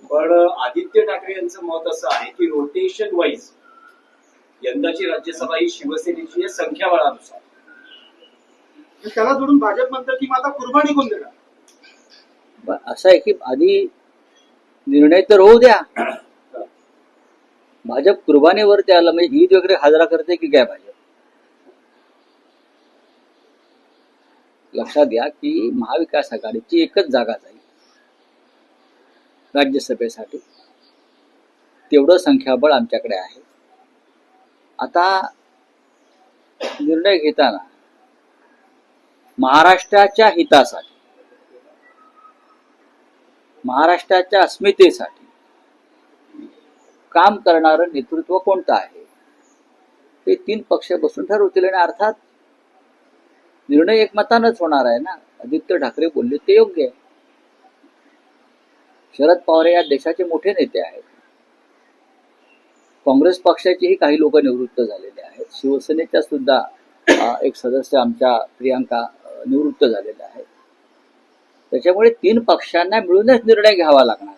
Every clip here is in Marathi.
पण आदित्य ठाकरे यांचं मत असं आहे की रोटेशन वाईज यंदाची राज्यसभा ही शिवसेनेची आहे संख्याबळानुसार. त्याला जोडून भाजप म्हणतं की आता कुर्बानी कोण देणार? असं आहे की आधी निर्णय तर होऊ द्या. भाजप कुर्बानीवरती आलं म्हणजे ईद वगैरे साजरा करते की काय भाजप? लक्षात घ्या की महाविकास आघाडीची एकच जागा जाईल राज्यसभेसाठी, तेवढं संख्याबळ आमच्याकडे आहे. आता निर्णय घेताना महाराष्ट्राच्या हितासाठी, महाराष्ट्राच्या अस्मितेसाठी काम करणारं नेतृत्व कोणतं आहे ते 3 पक्ष बसून ठरवतील. आणि अर्थात निर्णय एकमतानंच होणार आहे ना. आदित्य ठाकरे बोलले ते योग्य आहे. शरद पवार या देशाचे मोठे नेते आहेत. काँग्रेस पक्षाचेही काही लोक निवृत्त झालेले आहेत. शिवसेनेच्या सुद्धा एक सदस्य आमच्या प्रियांका निवृत्त झालेल्या आहेत. त्याच्यामुळे 3 पक्षांना मिळूनच निर्णय घ्यावा लागणार.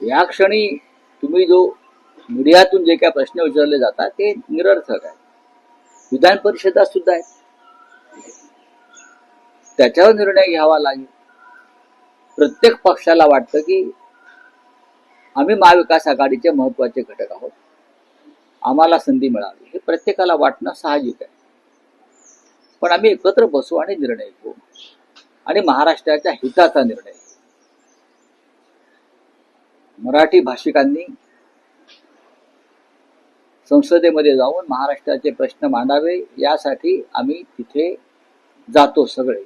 या क्षणी तुम्ही जो मीडियातून जे काही प्रश्न विचारले जातात ते निरर्थक आहे. विधान परिषदात सुद्धा आहे, त्याच्यावर निर्णय घ्यावा लागेल. प्रत्येक पक्षाला वाटतं की आम्ही महाविकास आघाडीचे महत्वाचे घटक आहोत, आम्हाला संधी मिळावी, हे प्रत्येकाला वाटणं साहजिक आहे. पण आम्ही एकत्र बसू आणि निर्णय घेऊ आणि महाराष्ट्राच्या हिताचा निर्णय. मराठी भाषिकांनी संसदेमध्ये जाऊन महाराष्ट्राचे प्रश्न मांडावे यासाठी आम्ही तिथे जातो सगळे.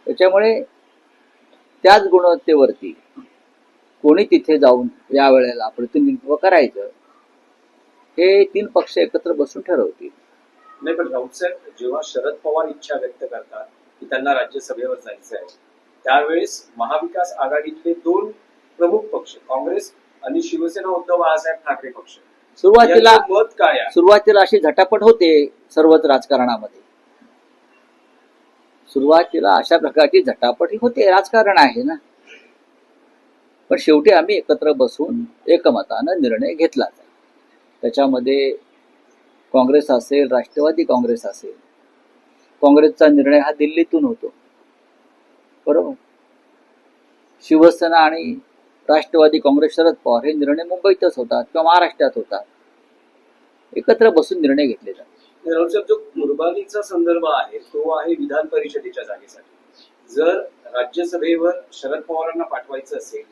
त्याच्यामुळे त्याच गुणवत्तेवरती कोणी तिथे जाऊन या वेळेला प्रतिनिधित्व करायचं हे 3 पक्ष एकत्र बसून ठरवतील. नाही, पण राऊत साहेब, जेव्हा शरद पवार इच्छा व्यक्त करतात की त्यांना राज्यसभेवर जायचं आहे, त्यावेळेस महाविकास आघाडीतले 2 प्रमुख पक्ष काँग्रेस आणि शिवसेना उद्धव बाळासाहेब ठाकरे पक्ष, सुरुवातीला मत काय आहे? सुरुवातीला अशी झटापट होते सर्वच राजकारणामध्ये. सुरुवातीला अशा प्रकारची झटापट ही होते, राजकारण आहे ना. पण शेवटी आम्ही एकत्र बसून एकमतानं निर्णय घेतला. त्याच्यामध्ये काँग्रेस असेल, राष्ट्रवादी काँग्रेस असेल, काँग्रेसचा निर्णय हा दिल्लीतून होतो, बरोबर. शिवसेना आणि राष्ट्रवादी काँग्रेस, शरद पवार हे निर्णय मुंबईतच होतात किंवा महाराष्ट्रात होतात. एकत्र बसून निर्णय घेतले जातात. जो कुर्बानीचा संदर्भ आहे तो आहे विधान परिषदेच्या जागेसाठी. जर राज्यसभेवर शरद पवारांना पाठवायचं असेल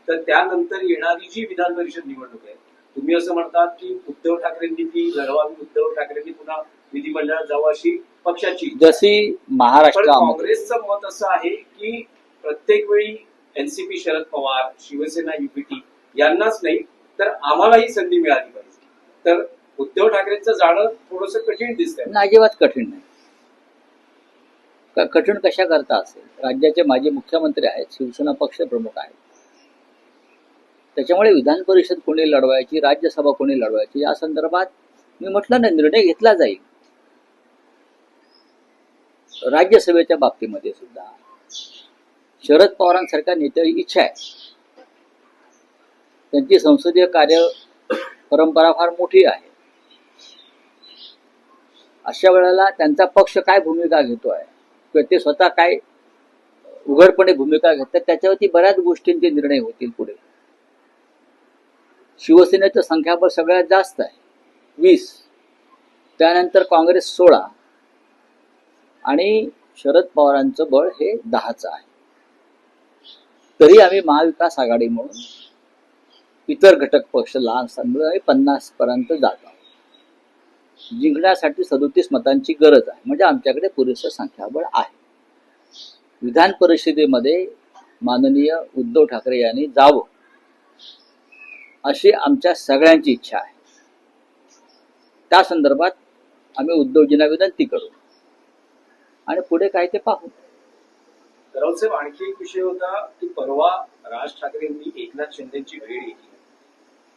तर त्यानंतर येणारी जी विधान परिषद निवडणूक आहे, तुम्ही असं म्हणतात की उद्धव ठाकरेंनी ती लढवावी, उद्धव ठाकरेंनी पुन्हा विधिमंडळात जावं अशी पक्षाची, जशी महाराष्ट्रामध्ये. काँग्रेसचं मत असं आहे की प्रत्येक वेळी एनसीपी शरद पवार, शिवसेना युपीटी यांनाच नाही तर आम्हालाही संधी मिळाली पाहिजे. तर उद्धव ठाकरेंचं जाणं थोडंसं कठीण दिसतंय. अजिबात कठीण नाही. कठीण कशा करता असेल? राज्याचे माजी मुख्यमंत्री आहेत, शिवसेना पक्ष प्रमुख आहेत. त्याच्यामुळे विधान परिषद कोणी लढवायची, राज्यसभा कोणी लढवायची या संदर्भात मी म्हटलं ना, निर्णय घेतला जाईल. राज्यसभेच्या बाबतीमध्ये सुद्धा शरद पवारांसारख्या नेत्याची इच्छा आहे. त्यांची संसदीय कार्य परंपरा फार मोठी आहे. अशा वेळेला त्यांचा पक्ष काय भूमिका घेतोय किंवा ते स्वतः काय उघडपणे भूमिका घेतात त्याच्यावरती बऱ्याच गोष्टींचे निर्णय होतील पुढे. शिवसेनेचं संख्याबळ सगळ्यात जास्त आहे, 20. त्यानंतर काँग्रेस 16 आणि शरद पवारांचं बळ हे 10च आहे. तरी आम्ही महाविकास आघाडी म्हणून इतर घटक पक्ष लहान असल्यामुळे 50 पर्यंत जात आहोत. जिंकण्यासाठी 37 मतांची गरज आहे, म्हणजे आमच्याकडे पुरेसं संख्याबळ आहे. विधान परिषदेमध्ये माननीय उद्धव ठाकरे यांनी जावं अशी आमच्या सगळ्यांची इच्छा आहे. त्या संदर्भात आम्ही उद्धवजींना विनंती करू आणि पुढे काय ते पाहू. राऊत साहेब, आणखी एक विषय होता की परवा राज ठाकरेंनी एकनाथ शिंदेची भेट घेतली.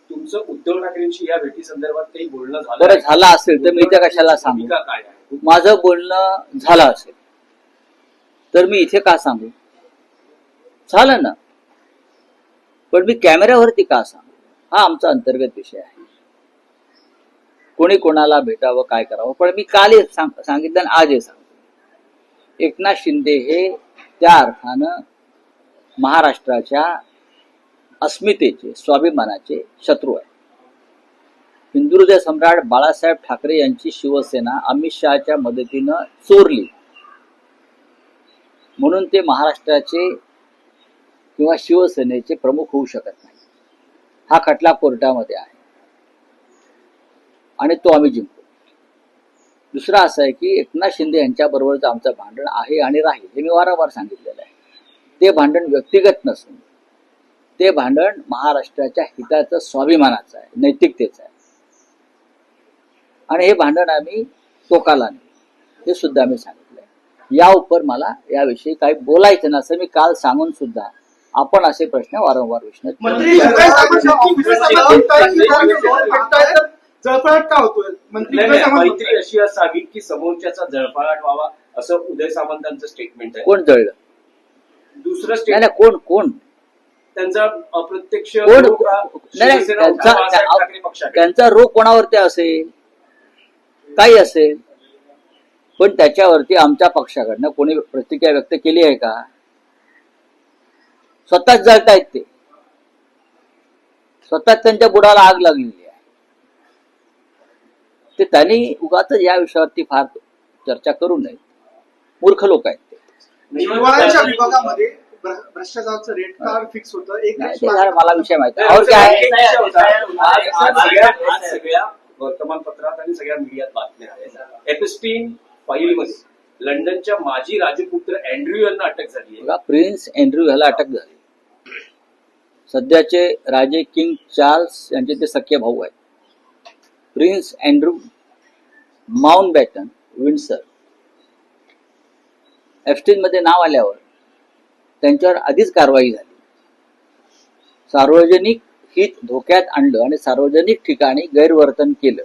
तुमचं उद्धव ठाकरेंशी या भेटी संदर्भात काही बोलणं झालं? बरं झालं असेल तर मी इथे कशाला सांगू? काय आहे? माझं बोलणं झालं असेल तर मी इथे का सांगू? झालं ना. पण मी कॅमेऱ्यावरती का सांगू, हा आमचा अंतर्गत विषय आहे. कोणी कोणाला भेटावं, काय करावं, पण मी काल सांगितलं आणि आज हे सांगतो. एकनाथ शिंदे हे त्या अर्थानं महाराष्ट्राच्या अस्मितेचे, स्वाभिमानाचे शत्रू आहे. हिंदुहृदय सम्राट बाळासाहेब ठाकरे यांची शिवसेना अमित शहाच्या मदतीनं चोरली म्हणून ते महाराष्ट्राचे किंवा शिवसेनेचे प्रमुख होऊ शकत नाही. हा खटला कोर्टामध्ये आहे आणि तो आम्ही जिंकू. दुसरा असं आहे की एकनाथ शिंदे यांच्याबरोबरचं आमचं भांडण आहे आणि राहील, हे मी वारंवार सांगितलेलं आहे. ते भांडण व्यक्तिगत नसून ते भांडण महाराष्ट्राच्या हिताचं, स्वाभिमानाचं आहे, नैतिकतेचं आहे. आणि हे भांडण आम्ही टोकाला नाही, हे सुद्धा मी सांगितलंय. या उपर मला याविषयी काही बोलायचं नसं मी काल सांगून सुद्धा आपण असे प्रश्न वारंवार विचारत. मंत्री जळफळाट का होतोय? मैत्री अशी असावी की समोरच्याचा जळफळाट व्हावा, असं उदय सामंतांचं स्टेटमेंट आहे. कोण जळलं? दुसरं स्टेटमेंट कोण कोण त्यांचा अप्रत्यक्ष कोण रोग हा शिवसेना बाळासाहेब ठाकरे पक्षाकडे. त्यांचा रोग कोणावरती असेल, काही असेल, पण त्याच्यावरती आमच्या पक्षाकडनं कोणी प्रतिक्रिया व्यक्त केली आहे का? स्वतःच जळतायत ते, स्वतःच त्यांच्या बुडाला आग लागलेली आहे. ते त्यांनी उगाच या विषयावरती फार चर्चा करू नये. मूर्ख लोक आहेत ते. निवडणुकीच्या विभागामध्ये भ्रष्टाचाराचं रेट कार्ड फिक्स होतं. मला विषय माहिती आहे. और क्या है? आज सगळ्या वर्तमानपत्रात आणि सगळ्या मीडियात बातम्या आहेत. एपिस्टीन फाईलमध्ये लंडनच्या माजी राजपुत्र अँड्र्यू यांना अटक झाली आहे. प्रिन्स अँड्र्यू ह्याला अटक झाली. सध्याचे राजे किंग चार्ल्स यांचे ते सख्खे भाऊ आहेत. Prince Andrew Mountbatten Windsor. Epstein मध्ये नाव आल्यावर त्यांच्यावर आधीच कारवाई झाली. सार्वजनिक हित धोक्यात आणलं आणि सार्वजनिक ठिकाणी गैरवर्तन केलं.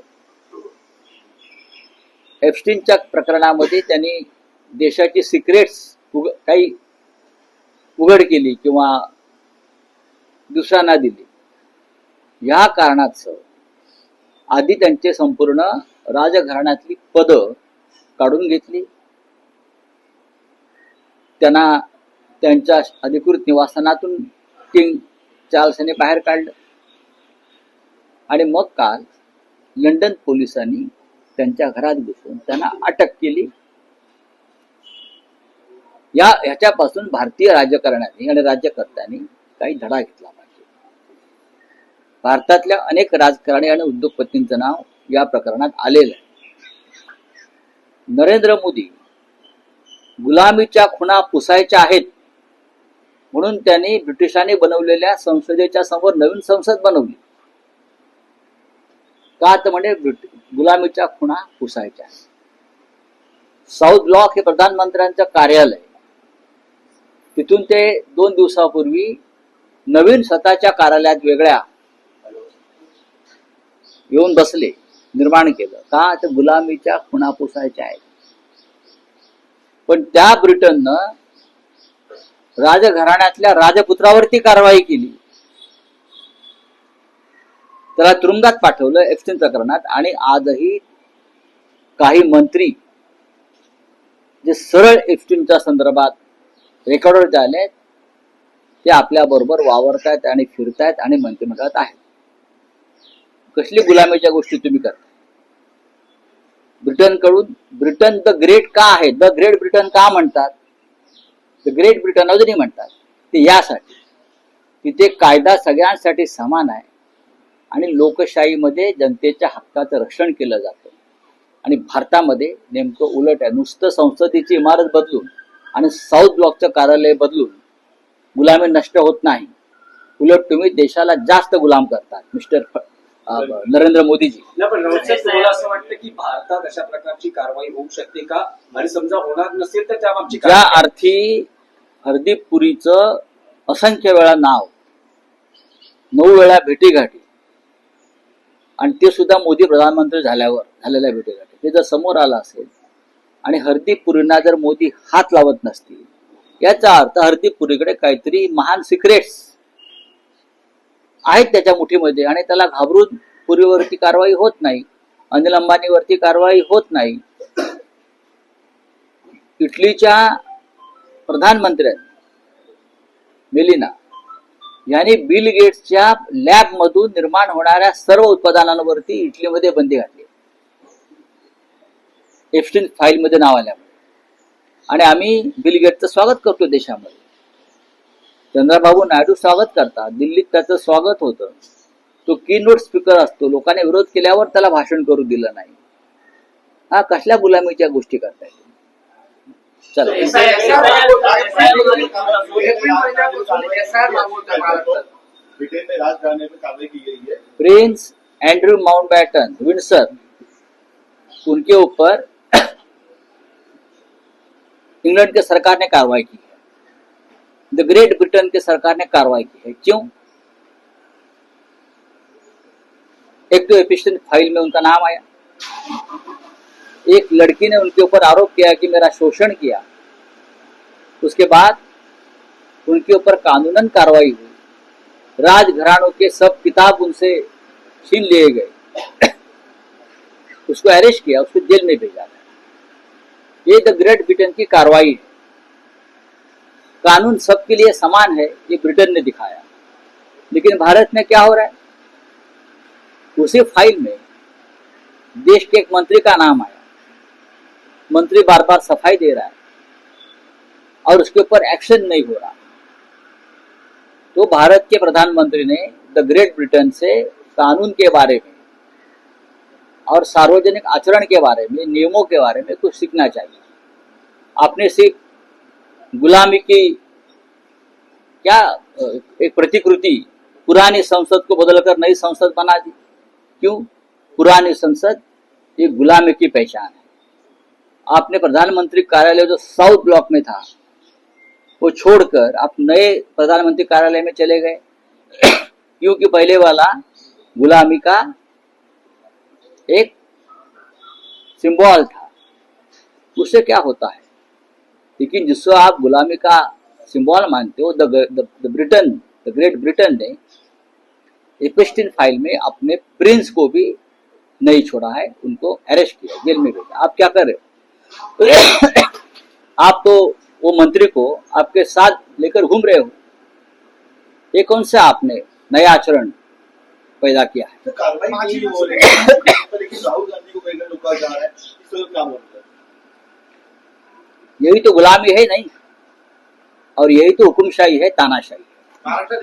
एप्स्टीनच्या प्रकरणामध्ये त्यांनी देशाची सिक्रेट्स काही उघड केली किंवा दुसऱ्यांना दिली. या कारणाचं आधी त्यांचे संपूर्ण राजघराण्यातली पदं काढून घेतली. त्यांना त्यांच्या अधिकृत निवासस्थानातून किंग चार्ल्स यांनी बाहेर काढलं आणि मग काल लंडन पोलिसांनी त्यांच्या घरात घुसून त्यांना अटक केली. ह्याच्यापासून भारतीय राजकारण्यांनी आणि राज्यकर्त्यांनी काही धडा घेतला पाहिजे. भारतातल्या अनेक राजकारणी आणि उद्योगपतींचं नाव या प्रकरणात आलेलं आहे. नरेंद्र मोदी गुलामीच्या खुणा पुसायच्या आहेत म्हणून त्यांनी ब्रिटिशांनी बनवलेल्या संसदेच्या समोर नवीन संसद बनवली. का तर म्हणजे गुलामीच्या खुणा पुसायच्या. साऊथ ब्लॉक हे प्रधानमंत्र्यांचं कार्यालय, तिथून ते 2 दिवसापूर्वी नवीन स्वतःच्या कार्यालयात वेगळ्या येऊन बसले, निर्माण केलं. का तर गुलामीच्या खुणा पुसायच्या आहेत. पण त्या ब्रिटननं राजघराण्यातल्या राजपुत्रावरती कारवाई केली, त्याला तुरुंगात पाठवलं एप्स्टीन प्रकरणात. आणि आजही काही मंत्री जे सरळ एप्स्टीनच्या संदर्भात रेकॉर्डवर झाले ते आपल्या बरोबर वावरतायत आणि फिरतायत आणि मंत्रिमंडळात आहेत. कसली गुलामीच्या गोष्टी तुम्ही करता? ब्रिटनकडून ब्रिटन द ग्रेट का आहे? द ग्रेट ब्रिटन का म्हणतात? द ग्रेट ब्रिटन अजूनही म्हणतात. ते यासाठी तिथे कायदा सगळ्यांसाठी समान आहे आणि लोकशाहीमध्ये जनतेच्या हक्काचं रक्षण केलं जातं. आणि भारतामध्ये नेमकं उलट आहे. नुसतं संसदेची इमारत बदलून आणि साऊथ ब्लॉकचं कार्यालय बदलून गुलामी नष्ट होत नाही. उलट तुम्ही देशाला जास्त गुलाम करतात मिस्टर नरेंद्र मोदीजी. पण तुम्हाला असं वाटतं की भारतात अशा प्रकारची कारवाई होऊ शकते का? आणि समजा होणार नसेल तर त्याबाबतची ज्या अर्थी हरदीप पुरीचं असंख्य वेळा नाव, 9 वेळा भेटीगाठी, आणि ते सुद्धा मोदी प्रधानमंत्री झाल्यावर झालेल्या भेटीगाठी, ते जर समोर आलं असेल आणि हरदीप पुरींना जर मोदी हात लावत नसतील, याचा अर्थ हरदीप पुरीकडे काहीतरी महान सिक्रेट्स आहेत त्याच्या मुठीमध्ये आणि त्याला घाबरून पूर्वीवरती कारवाई होत नाही, अनिल अंबानीवरती कारवाई होत नाही. इटलीच्या प्रधानमंत्र्यांनी मेलिना यांनी बिल गेट्सच्या लॅब मधून निर्माण होणाऱ्या सर्व उत्पादनांवरती इटलीमध्ये बंदी घातली, एप्स्टीन फाईल मध्ये नाव आल्यामुळे. आणि आम्ही बिल गेट्सचं स्वागत करतो देशामध्ये. चंद्रबाबू नायडू स्वागत करतात, दिल्लीत त्याचं स्वागत होतं. तो कीनोट स्पीकर असतो, लोकांनी विरोध केल्यावर त्याला भाषण करू दिलं नाही. हा कसल्या गुलामीच्या गोष्टी करताय? चला ब्रिटेन में राजघराने में कार्रवाई की गई है. प्रिंस एंड्रू माउंटबैटन विंडसर, उनके ऊपर इंग्लैंड के सरकार ने कार्रवाई की है, द ग्रेट ब्रिटेन के सरकार ने कार्रवाई की है. क्यों? एक तो एपिस्टन फाइल में उनका नाम आया, एक लड़की ने उनके ऊपर आरोप किया कि मेरा शोषण किया, उसके बाद उनके ऊपर कानूनन कार्रवाई हुई, राजघरानों के सब किताब उनसे छीन लिए गए, उसको अरेस्ट किया, उसको जेल में भेजा गया. ये द ग्रेट ब्रिटेन की कार्रवाई है. कानून सबके लिए समान है, ये ब्रिटेन ने दिखाया. लेकिन भारत में क्या हो रहा है? उसी फाइल में देश के एक मंत्री का नाम आया, मंत्री बार बार सफाई दे रहा है और उसके ऊपर एक्शन नहीं हो रहा. तो भारत के प्रधानमंत्री ने द ग्रेट ब्रिटेन से कानून के बारे में और सार्वजनिक आचरण के बारे में, नियमों के बारे में कुछ सीखना चाहिए. आपने सिर्फ गुलामी की क्या एक प्रतिकृति पुरानी संसद को बदलकर नई संसद बना दी. क्यों? पुरानी संसद ये गुलामी की पहचान है. आपने प्रधानमंत्री कार्यालय जो साउथ ब्लॉक में था वो छोड़कर आप नए प्रधानमंत्री कार्यालय में चले गए, क्योंकि पहले वाला गुलामी का एक सिंबल था. उससे क्या होता है? लेकिन जिसको आप गुलामी का सिंबल मानते हो, द ग्रेट ब्रिटेन ने एपिस्टीन फाइल में अपने प्रिंस को भी नहीं छोड़ा है, उनको अरेस्ट किया, जेल में भेजा. आप क्या कर रहे हो? आप तो वो मंत्री को आपके साथ लेकर घूम रहे हो. ये कौन सा आपने नया आचरण पैदा किया है? तो कार्रवाई नहीं हो रही है, लेकिन राहुल गांधी को कहीं रोका जा रहा है, इस वक्त क्या होता है? यही तो गुलामी है नहीं, और यही तो हुकुमशाही है, तानाशाही है. महाराष्ट्रात